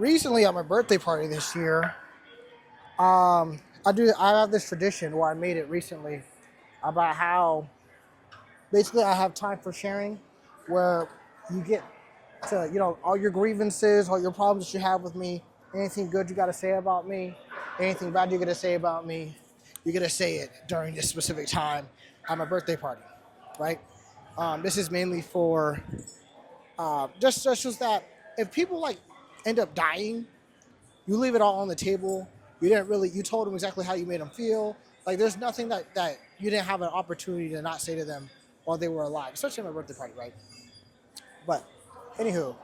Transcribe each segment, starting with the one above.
recently at my birthday party this year, I have this tradition where I made it recently about how basically I have time for sharing, where you get to all your grievances, all your problems that you have with me, anything good you got to say about me, anything bad you got to say about me, you got to say it during this specific time at my birthday party, right? This is mainly for just that if people like end up dying, you leave it all on the table. You told them exactly how you made them feel. Like there's nothing that you didn't have an opportunity to not say to them while they were alive, especially at my birthday party, right? But anywho,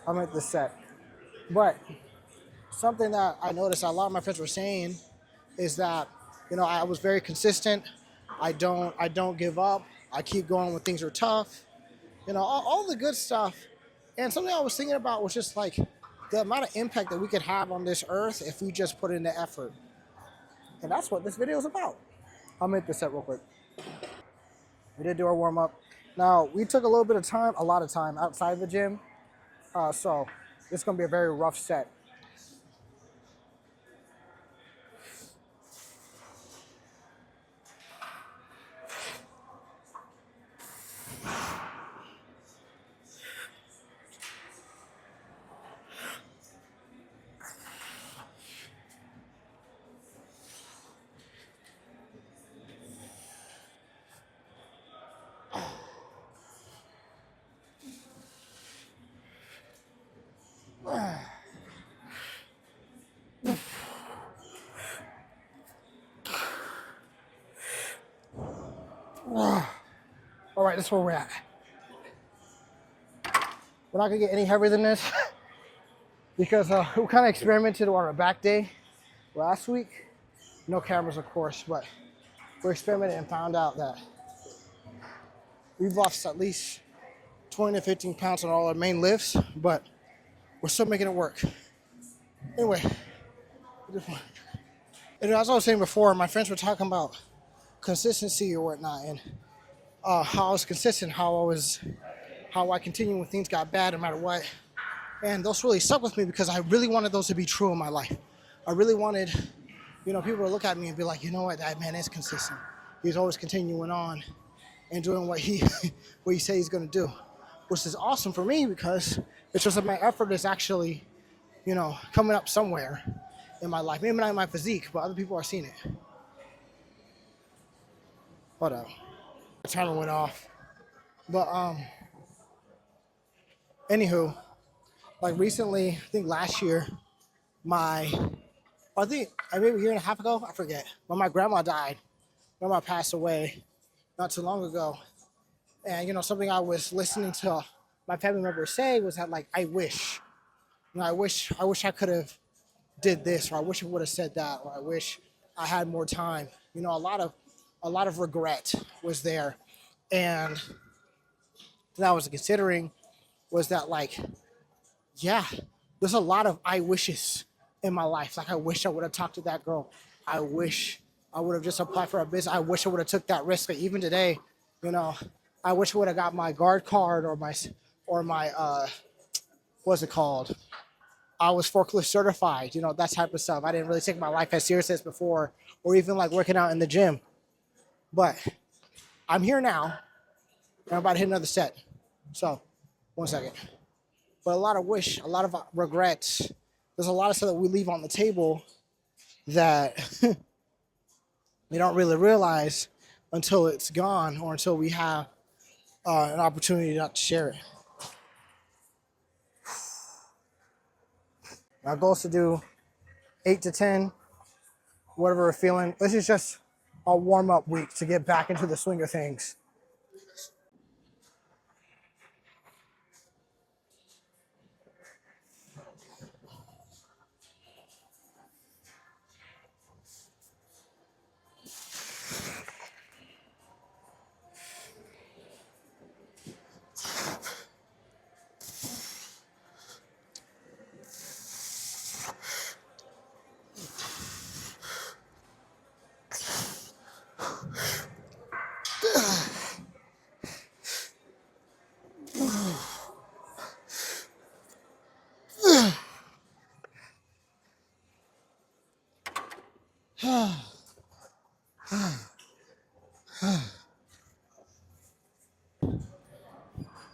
I'm at the set. But something that I noticed a lot of my friends were saying is that, I was very consistent. I don't give up. I keep going when things are tough. All the good stuff. And something I was thinking about was just like the amount of impact that we could have on this earth if we just put in the effort. And that's what this video is about. I'll make this set real quick. We did do our warm up. Now, we took a little bit of time, a lot of time outside the gym. So this is going to be a very rough set. All right, that's where we're at. We're not gonna get any heavier than this because we kind of experimented on our back day last week. No cameras, of course, but we experimented and found out that we've lost at least 20 to 15 pounds on all our main lifts, but we're still making it work. Anyway, and as I was saying before, my friends were talking about consistency or whatnot, and how I was consistent, how I continued when things got bad no matter what. And those really stuck with me because I really wanted those to be true in my life. I really wanted, people to look at me and be like, you know what, that man is consistent. He's always continuing on and doing what he what he says he's gonna do. Which is awesome for me because it's just that my effort is actually, coming up somewhere in my life. Maybe not in my physique, but other people are seeing it. Hold up. The timer went off. But anywho, like recently, I think last year, maybe a year and a half ago, I forget, when my grandma died. Grandma passed away not too long ago. And, something I was listening to my family members say was that, like, I wish, I wish I could have did this, or I wish I would have said that, or I wish I had more time. A lot of regret was there. And that I was considering was that, like, yeah, there's a lot of I wishes in my life. Like, I wish I would have talked to that girl. I wish I would have just applied for a business. I wish I would have took that risk. Like, even today, I wish I would have got my guard card or my what's it called? I was forklift certified, that type of stuff. I didn't really take my life as serious as before, or even like working out in the gym. But I'm here now, and I'm about to hit another set. So, 1 second. But a lot of regrets. There's a lot of stuff that we leave on the table that we don't really realize until it's gone or until we have an opportunity not to share it. My goal is to do 8 to 10, whatever we're feeling. This is just a warm-up week to get back into the swing of things.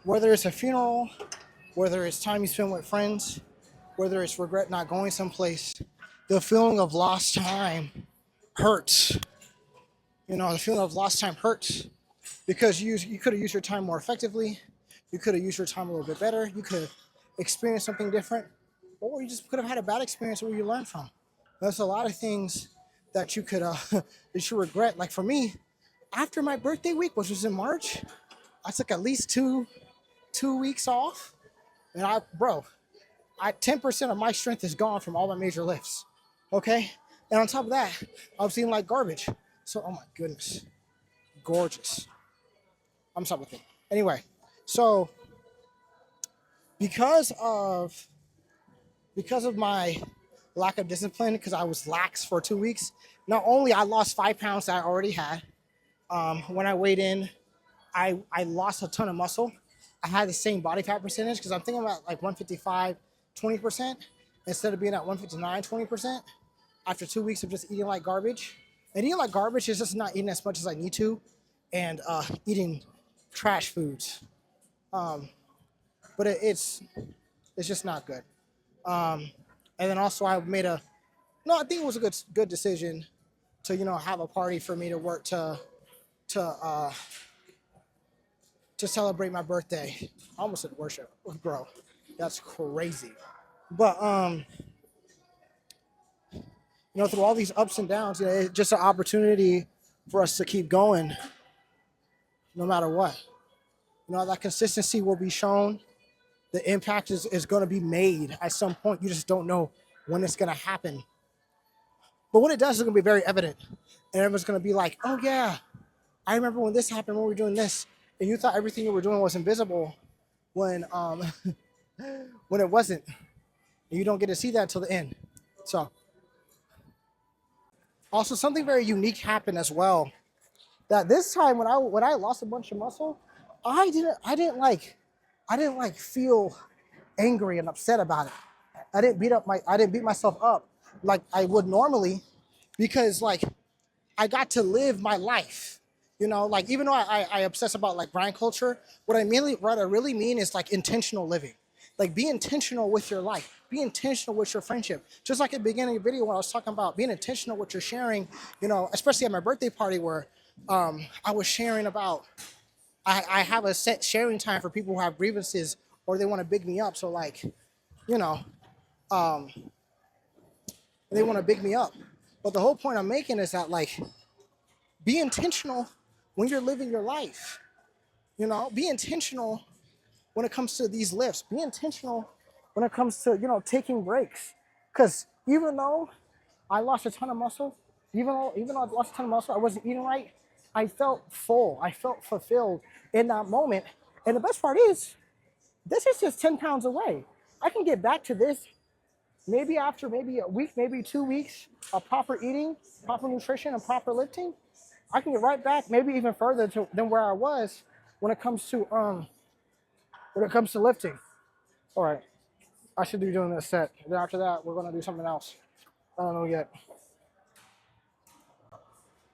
Whether it's a funeral, whether it's time you spend with friends, whether it's regret not going someplace, the feeling of lost time hurts. The feeling of lost time hurts because you could have used your time more effectively. You could have used your time a little bit better. You could have experienced something different, or you just could have had a bad experience where you learned from. There's a lot of things that you could that you regret. Like for me, after my birthday week, which was in March, I took at least two weeks off, and I 10% of my strength is gone from all my major lifts. Okay, and on top of that, I was eating like garbage. So, oh my goodness, gorgeous. I'm sorry with it. Anyway, so because of because of my lack of discipline, because I was lax for 2 weeks, not only I lost 5 pounds that I already had. When I weighed in, I lost a ton of muscle. I had the same body fat percentage because I'm thinking about like 155, 20% instead of being at 159, 20% after 2 weeks of just eating like garbage. And eating like garbage is just not eating as much as I need to and eating trash foods. But it's just not good. And then also I made no, I think it was a good decision to have a party for me to work to uh, to celebrate my birthday. I almost said worship, bro. That's crazy. But through all these ups and downs, it's just an opportunity for us to keep going, no matter what. That consistency will be shown. The impact is going to be made at some point. You just don't know when it's going to happen. But when it does, it's going to be very evident. And everyone's going to be like, oh, yeah, I remember when this happened, when we were doing this. And you thought everything you were doing was invisible when when it wasn't. And you don't get to see that until the end. So, also something very unique happened as well. That this time when I lost a bunch of muscle, I didn't like feel angry and upset about it. I didn't beat myself up like I would normally because like I got to live my life. Like even though I obsess about like brand culture, what I really mean is like intentional living. Like be intentional with your life. Be intentional with your friendship. Just like at the beginning of the video when I was talking about being intentional with your sharing, especially at my birthday party where I was sharing about I have a set sharing time for people who have grievances or they want to big me up. So like, you know, um, they want to big me up. But the whole point I'm making is that like, be intentional when you're living your life. Be intentional when it comes to these lifts. Be intentional when it comes to taking breaks. Because even though I lost a ton of muscle, even though I lost a ton of muscle, I wasn't eating right. I felt full. I felt fulfilled in that moment. And the best part is, this is just 10 pounds away. I can get back to this maybe after maybe a week, maybe 2 weeks of proper eating, proper nutrition, and proper lifting. I can get right back, maybe even further than where I was when it comes to lifting. All right, I should be doing this set. Then after that, we're gonna do something else. I don't know yet.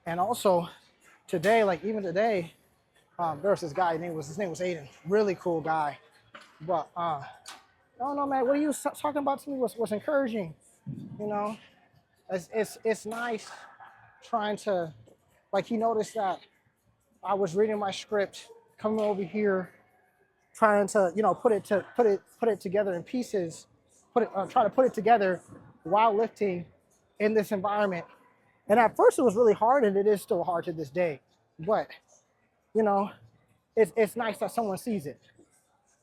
And also, today, like even today, there was this guy. His name was Aiden. Really cool guy. But I don't know, man. What he was talking about to me was encouraging. You know, it's nice trying to, like, he noticed that I was reading my script, coming over here, trying to put it together in pieces, try to put it together while lifting in this environment. And at first it was really hard, and it is still hard to this day. But it's nice that someone sees it,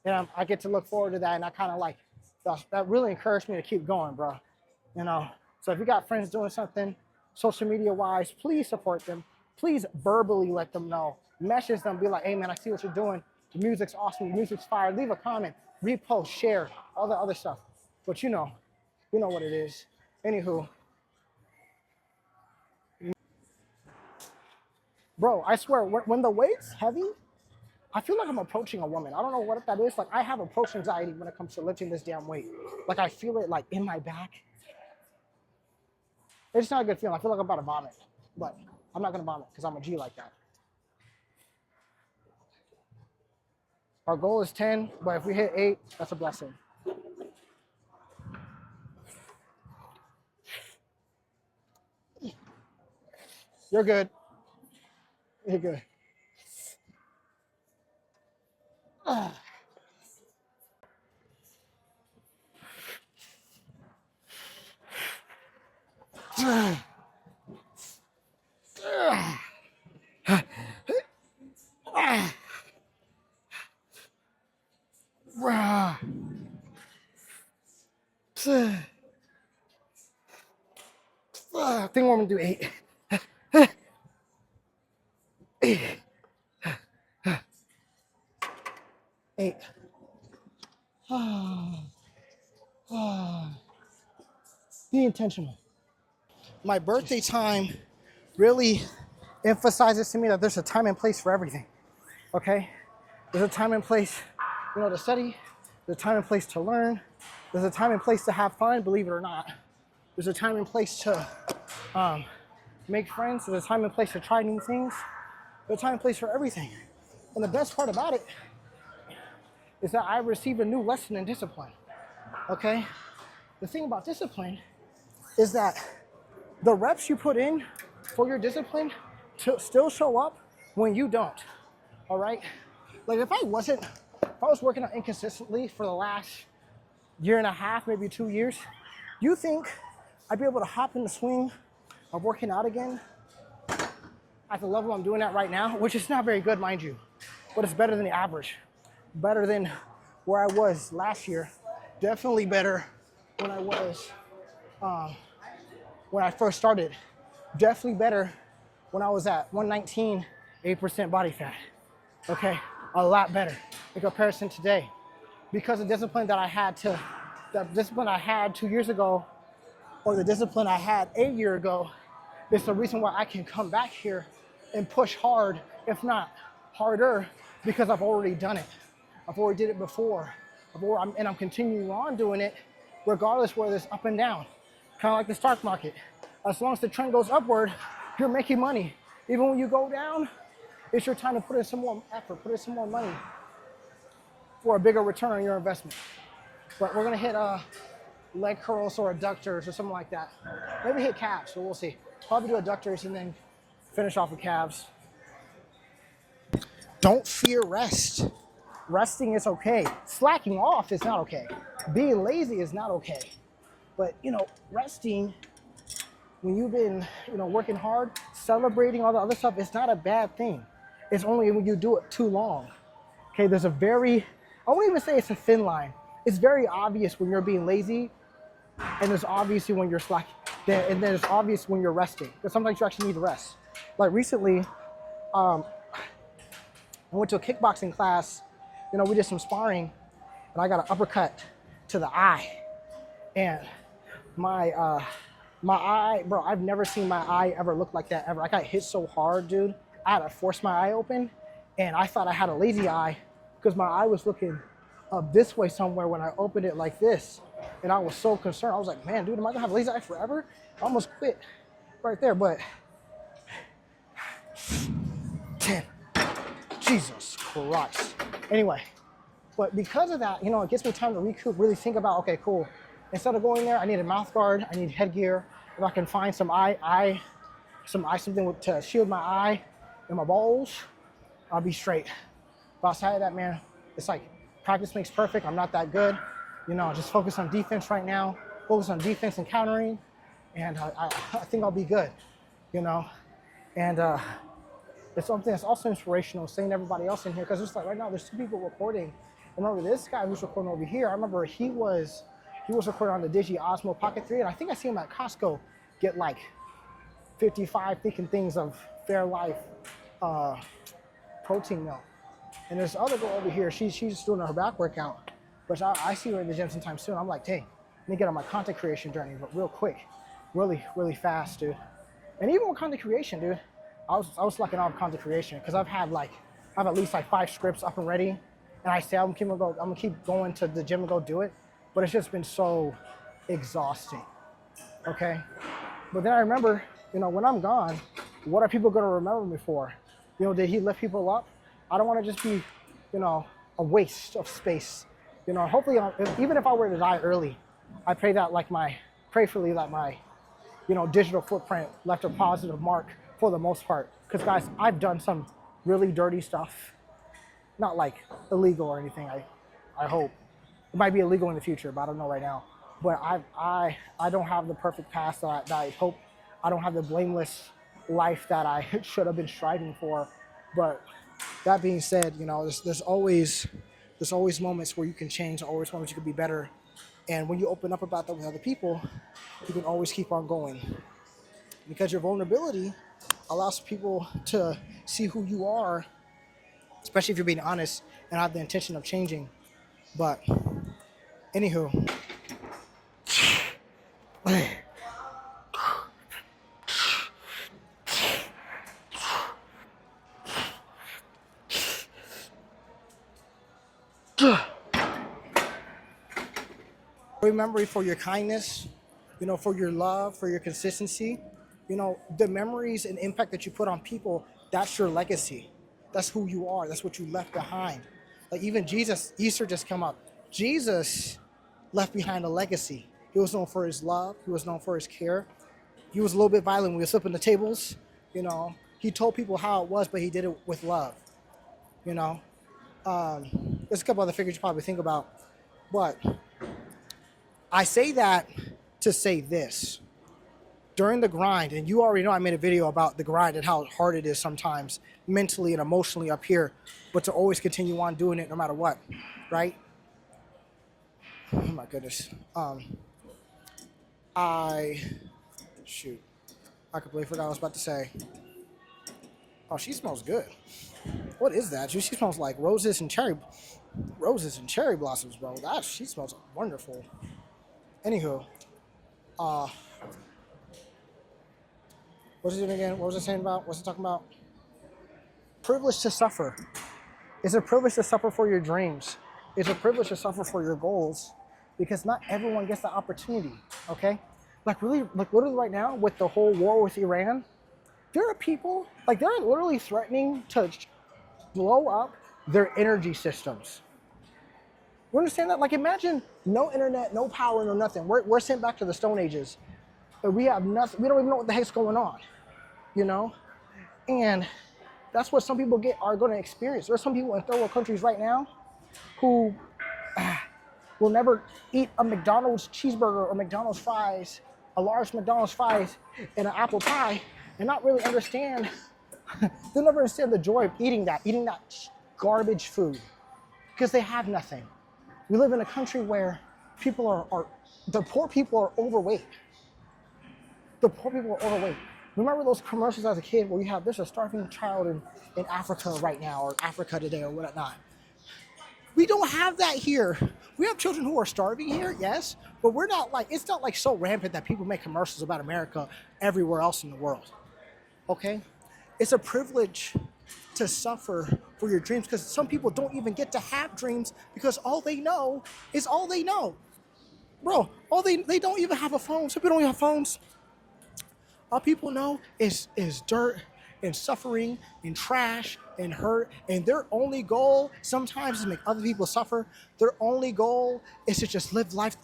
and I get to look forward to that. And I kind of like that really encouraged me to keep going, bro. So if you got friends doing something social media wise, please support them. Please verbally let them know. Message them, be like, hey man, I see what you're doing. The music's awesome, the music's fire. Leave a comment, repost, share, all the other stuff. But you know what it is. Anywho, bro, I swear, when the weight's heavy, I feel like I'm approaching a woman. I don't know what that is. Like, I have approach anxiety when it comes to lifting this damn weight. Like, I feel it like in my back. It's not a good feeling. I feel like I'm about to vomit, but I'm not gonna vomit because I'm a G like that. Our goal is 10, but if we hit 8, that's a blessing. You're good. You're good. I think we're gonna do 8. 8. Be intentional. My birthday time really emphasizes to me that there's a time and place for everything. Okay? There's a time and place, to study. There's a time and place to learn. There's a time and place to have fun, believe it or not. There's a time and place to make friends. There's a time and place to try new things. There's a time and place for everything. And the best part about it is that I received a new lesson in discipline. Okay? The thing about discipline is that the reps you put in for your discipline still show up when you don't. All right? Like if I was working out inconsistently for the last year and a half, maybe 2 years, you think I'd be able to hop in the swing of working out again at the level I'm doing at right now, which is not very good, mind you, but it's better than the average. Better than where I was last year. Definitely better when I was, when I first started. Definitely better when I was at 119, 8% body fat. Okay, a lot better in comparison today. Because the discipline that I had 2 years ago, or the discipline I had a year ago, is the reason why I can come back here and push hard, if not harder, because I've already done it. I've already did it before. And I'm continuing on doing it, regardless whether it's up and down. Kind of like the stock market. As long as the trend goes upward, you're making money. Even when you go down, it's your time to put in some more effort, put in some more money for a bigger return on your investment. But we're gonna hit leg curls or adductors or something like that. Maybe hit calves, so we'll see. Probably do adductors and then finish off with calves. Don't fear rest. Resting is okay. Slacking off is not okay. Being lazy is not okay. But resting when you've been working hard, celebrating all the other stuff, it's not a bad thing. It's only when you do it too long. Okay, I won't even say it's a thin line. It's very obvious when you're being lazy, and it's obviously when you're slacking. And then it's obvious when you're resting. Because sometimes you actually need to rest. Like recently, I went to a kickboxing class. We did some sparring, and I got an uppercut to the eye. And my eye, bro, I've never seen my eye ever look like that ever. I got hit so hard, dude. I had to force my eye open, and I thought I had a lazy eye because my eye was looking up this way somewhere when I opened it like this. And I was so concerned. I was like, man, dude, am I gonna have a lazy eye forever? I almost quit right there, but 10. Jesus Christ. Anyway, but because of that, it gives me time to recoup, really think about, okay, cool. Instead of going there, I need a mouth guard, I need headgear. If I can find something to shield my eye and my balls, I'll be straight. But outside of that, man, it's like practice makes perfect. I'm not that good. Just focus on defense right now. Focus on defense and countering, and I think I'll be good. And it's something that's also inspirational, seeing everybody else in here, because it's like right now there's 2 people recording. And remember this guy who's recording over here, I remember he was recording on the Digi Osmo Pocket 3, and I think I see him at Costco get like 55 thinking things of Fairlife protein milk. And there's other girl over here, she's doing her back workout, which I see her in the gym sometime soon. I'm like, dang, let me get on my content creation journey, but real quick, really, really fast, dude. And even with content creation, dude, I was slacking off content creation because I've at least like 5 scripts up and ready, and I say I'm gonna keep going to the gym and go do it, but it's just been so exhausting. Okay, But then I remember, when I'm gone, what are people going to remember me for? Did he lift people up? I don't want to just be, a waste of space. Hopefully, even if I were to die early, I pray that prayerfully that my, digital footprint left a positive mark for the most part. Because guys, I've done some really dirty stuff, not like illegal or anything. I hope it might be illegal in the future, but I don't know right now. But I don't have the perfect past that I hope. I don't have the blameless life that I should have been striving for. But that being said, there's always moments where you can change, always moments you can be better. And when you open up about that with other people, you can always keep on going. Because your vulnerability allows people to see who you are, especially if you're being honest and have the intention of changing. But anywho, remember for your kindness, for your love, for your consistency, the memories and impact that you put on people, that's your legacy. That's who you are. That's what you left behind. Like even Jesus, Easter just come up. Jesus left behind a legacy. He was known for his love. He was known for his care. He was a little bit violent when he was flipping the tables. He told people how it was, but he did it with love. You know, there's a couple other figures you probably think about, but I say that to say this. During the grind, and you already know I made a video about the grind and how hard it is sometimes mentally and emotionally up here, but to always continue on doing it no matter what, right? Oh my goodness. I completely forgot what I was about to say. Oh, she smells good. What is that? She smells like roses and cherry blossoms, bro. She smells wonderful. Anywho, what is it again? What was it saying about? What's it talking about? Privilege to suffer. It's a privilege to suffer for your dreams. It's a privilege to suffer for your goals, because not everyone gets the opportunity. Okay, literally right now with the whole war with Iran, there are people they're literally threatening to blow up their energy systems. You understand that? Imagine no internet, no power, no nothing. We're sent back to the Stone Ages, but we have nothing. We don't even know what the heck's going on, And that's what some people are going to experience. There are some people in third world countries right now who will never eat a McDonald's cheeseburger or McDonald's fries, a large McDonald's fries, and an apple pie, and not really understand. They'll never understand the joy of eating that garbage food, because they have nothing. We live in a country where the poor people are overweight. The poor people are overweight. Remember those commercials as a kid where there's a starving child in Africa right now, or Africa today, or whatnot. We don't have that here. We have children who are starving here, yes, but it's not so rampant that people make commercials about America everywhere else in the world. Okay? It's a privilege to suffer for your dreams, because some people don't even get to have dreams because all they know is all they know. Bro, they don't even have a phone. Some people don't even have phones. All people know is dirt and suffering and trash and hurt, and their only goal sometimes is to make other people suffer. Their only goal is to just live life,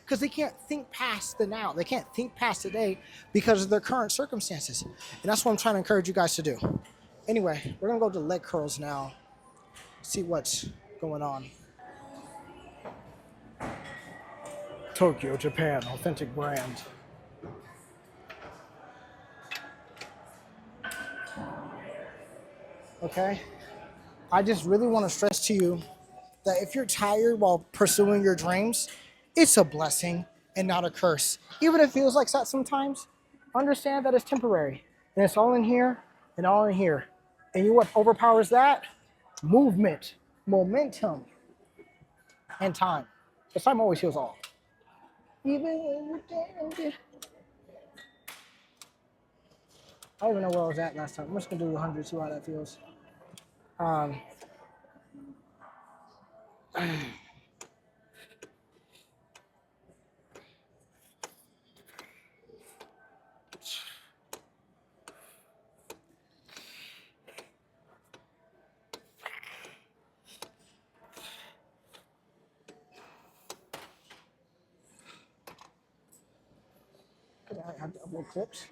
because they can't think past the now. They can't think past today because of their current circumstances. And that's what I'm trying to encourage you guys to do. Anyway, we're gonna go to leg curls now, see what's going on. Tokyo, Japan, authentic brand. Okay? I just really want to stress to you that if you're tired while pursuing your dreams, it's a blessing and not a curse. Even if it feels like that sometimes, understand that it's temporary. And it's all in here and all in here. And you know what overpowers that? Movement, momentum, and time. Because time always heals all. Even when you're down. I don't even know where I was at last time. I'm just going to do 100, see how that feels. have to upload clips.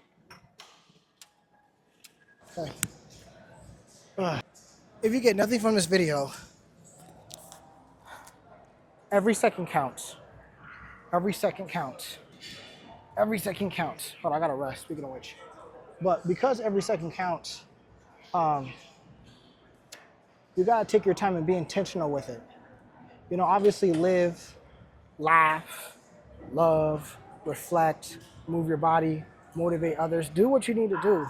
Okay. If you get nothing from this video, every second counts. Every second counts. Every second counts. Hold on, I gotta rest, speaking of which. But because every second counts, you gotta take your time and be intentional with it. You know, obviously live, laugh, love, reflect, move your body, motivate others, do what you need to do.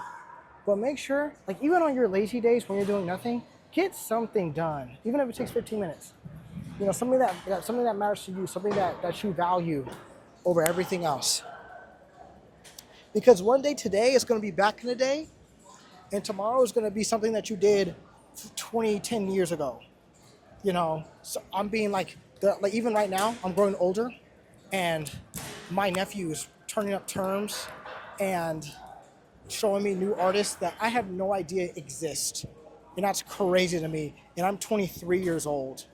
But make sure, like even on your lazy days when you're doing nothing, get something done, even if it takes 15 minutes. You know, something that matters to you, something that you value over everything else. Because one day today is going to be back in the day, and tomorrow is going to be something that you did 10 years ago. You know, so I'm being like even right now, I'm growing older, and my nephew is turning up terms and showing me new artists that I have no idea exist. And that's crazy to me. And I'm 23 years old.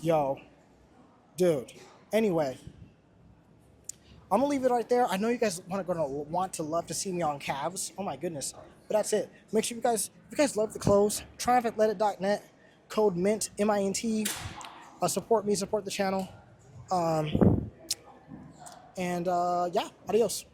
Yo, dude. Anyway, I'm gonna leave it right there. I know you guys want to love to see me on calves. Oh my goodness. But that's it. Make sure if you guys love the clothes, triumphathletic.net, code MINT, MINT. Support me, support the channel. Yeah, adios.